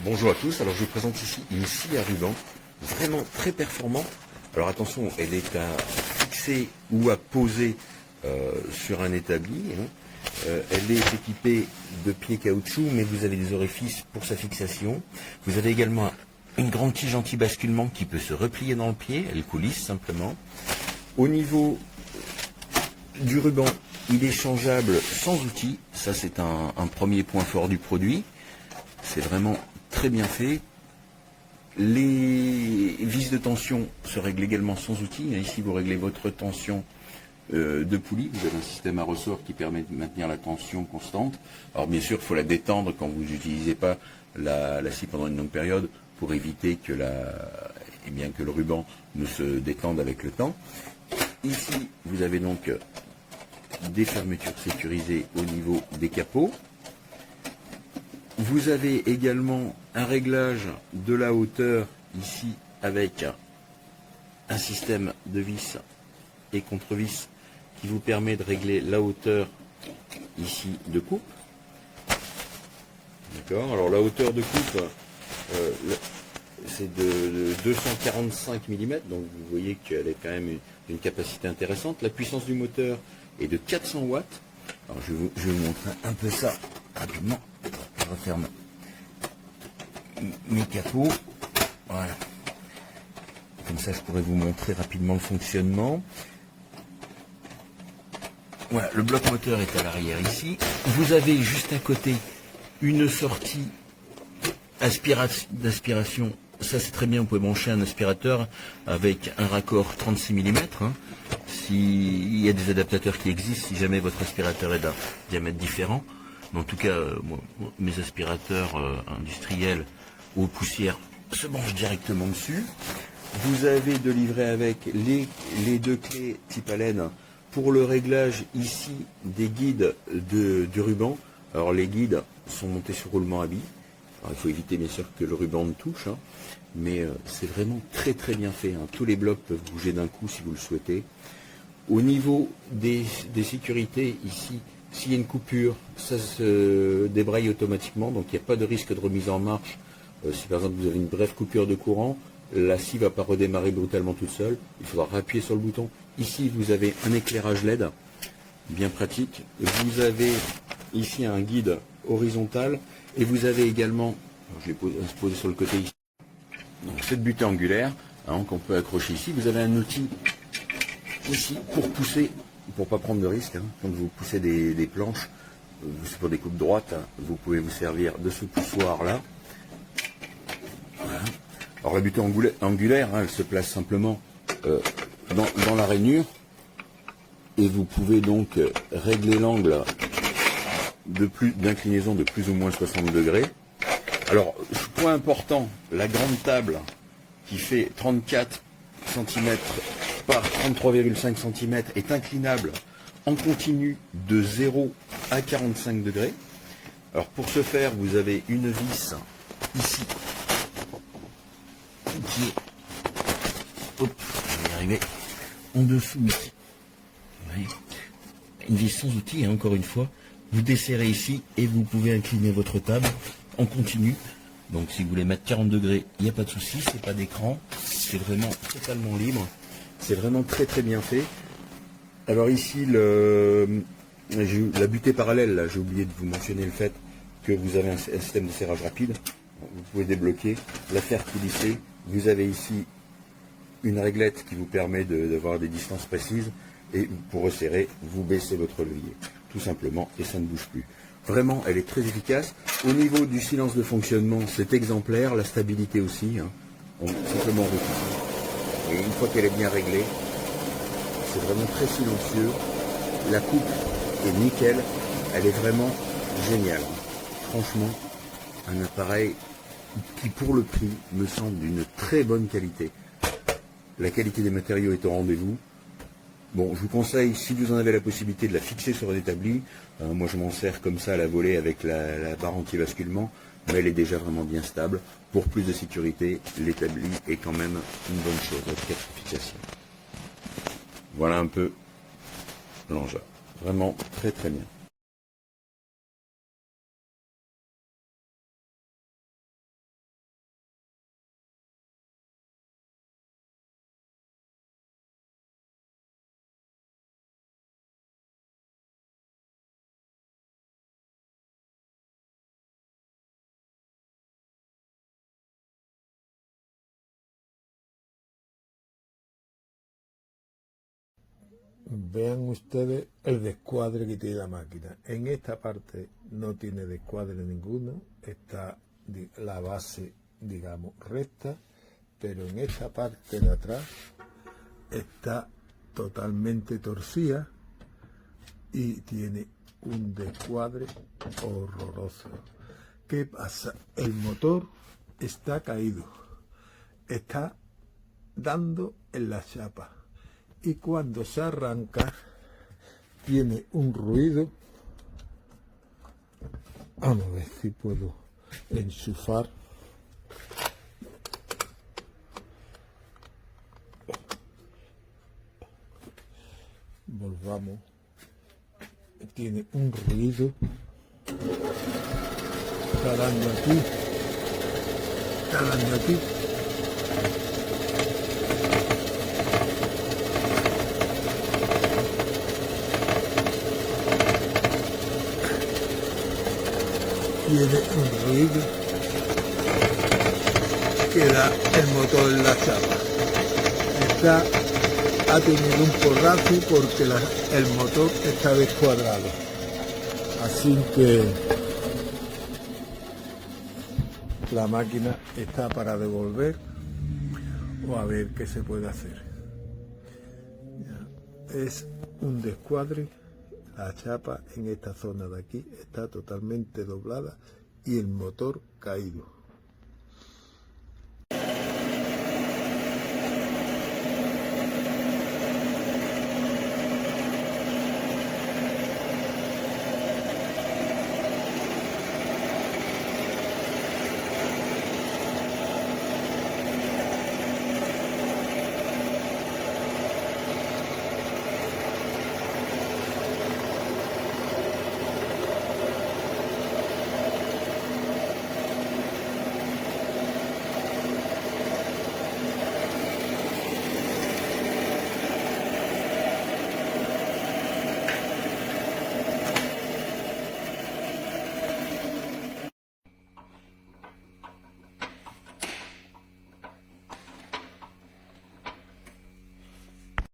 Bonjour à tous, alors je vous présente ici une scie à ruban, vraiment très performante. Alors attention, elle est à fixer ou à poser sur un établi. Elle est équipée de pieds caoutchouc, mais vous avez des orifices pour sa fixation. Vous avez également une grande tige anti-basculement qui peut se replier dans le pied, elle coulisse simplement. Au niveau du ruban, il est changeable sans outil, ça c'est un premier point fort du produit. C'est vraiment très bien fait. Les vis de tension se règlent également sans outil. Ici, vous réglez votre tension de poulie. Vous avez un système à ressort qui permet de maintenir la tension constante. Alors bien sûr, il faut la détendre quand vous n'utilisez pas la scie pendant une longue période pour éviter que, que le ruban ne se détende avec le temps. Ici, vous avez donc des fermetures sécurisées au niveau des capots. Vous avez également un réglage de la hauteur ici avec un système de vis et contre-vis qui vous permet de régler la hauteur ici de coupe. D'accord. Alors la hauteur de coupe c'est de 245 mm, donc vous voyez qu'elle est quand même une capacité intéressante. La puissance du moteur est de 400 watts. Alors je vais vous montrer un peu ça rapidement. Je referme mes capots. Voilà. Comme ça, je pourrais vous montrer rapidement le fonctionnement. Voilà, le bloc moteur est à l'arrière ici. Vous avez juste à côté une sortie d'aspiration. Ça, c'est très bien. Vous pouvez brancher un aspirateur avec un raccord 36 mm. S'il y a des adaptateurs qui existent, si jamais votre aspirateur est d'un diamètre différent. Mais en tout cas, mes aspirateurs industriels aux poussières se branchent directement dessus. Vous avez de livret avec les deux clés type Allen pour le réglage ici des guides du ruban. Alors les guides sont montés sur roulement à billes. Alors, il faut éviter bien sûr que le ruban ne touche, mais c'est vraiment très très bien fait. Tous les blocs peuvent bouger d'un coup si vous le souhaitez. Au niveau des sécurités ici, s'il y a une coupure, ça se débraye automatiquement, donc il n'y a pas de risque de remise en marche. Si par exemple vous avez une brève coupure de courant, la scie ne va pas redémarrer brutalement toute seule, il faudra appuyer sur le bouton. Ici vous avez un éclairage LED, bien pratique. Vous avez ici un guide horizontal, et vous avez également, je l'ai posé sur le côté ici, donc cette butée angulaire qu'on peut accrocher ici. Vous avez un outil ici pour pousser, pour pas prendre de risque, quand vous poussez des planches, c'est pour des coupes droites, vous pouvez vous servir de ce poussoir là. Voilà. Alors la butée angulaire, elle se place simplement dans la rainure, et vous pouvez donc régler l'angle d'inclinaison de plus ou moins 60 degrés. Alors, point important, la grande table qui fait 34 cm par 33,5 cm est inclinable en continu de 0 à 45 degrés. Alors pour ce faire, vous avez une vis ici qui est, hop, je vais y arriver, en dessous ici. Une vis sans outil, encore une fois. Vous desserrez ici et vous pouvez incliner votre table en continu. Donc si vous voulez mettre 40 degrés, il n'y a pas de souci, c'est pas d'écran, c'est vraiment totalement libre. C'est vraiment très très bien fait. Alors ici, la butée parallèle, là, j'ai oublié de vous mentionner le fait que vous avez un système de serrage rapide. Vous pouvez débloquer, la faire coulisser. Vous avez ici une réglette qui vous permet d'avoir des distances précises. Et pour resserrer, vous baissez votre levier, tout simplement, et ça ne bouge plus. Vraiment, elle est très efficace. Au niveau du silence de fonctionnement, c'est exemplaire, la stabilité aussi. On peut simplement recouper. Et une fois qu'elle est bien réglée, c'est vraiment très silencieux. La coupe est nickel, elle est vraiment géniale. Franchement, un appareil qui, pour le prix, me semble d'une très bonne qualité. La qualité des matériaux est au rendez-vous. Bon, je vous conseille, si vous en avez la possibilité, de la fixer sur un établi. Moi, je m'en sers comme ça à la volée avec la barre anti-basculement, mais elle est déjà vraiment bien stable. Pour plus de sécurité, l'établi est quand même une bonne chose, avec efficacité. Voilà un peu l'engin. Vraiment très très bien. Vean ustedes el descuadre que tiene la máquina. En esta parte no tiene descuadre ninguno, está la base, digamos, recta, pero en esta parte de atrás está totalmente torcida y tiene un descuadre horroroso. ¿Qué pasa? El motor está caído, está dando en la chapa, y cuando se arranca tiene un ruido. Vamos a ver si puedo enchufar. Volvamos. Tiene un ruido. Está dando aquí. Está dando aquí. Tiene un ruido que da el motor en la chapa. Ha tenido un porrazo porque el motor está descuadrado. Así que la máquina está para devolver o a ver qué se puede hacer. Es un descuadre. La chapa en esta zona de aquí está totalmente doblada y el motor caído.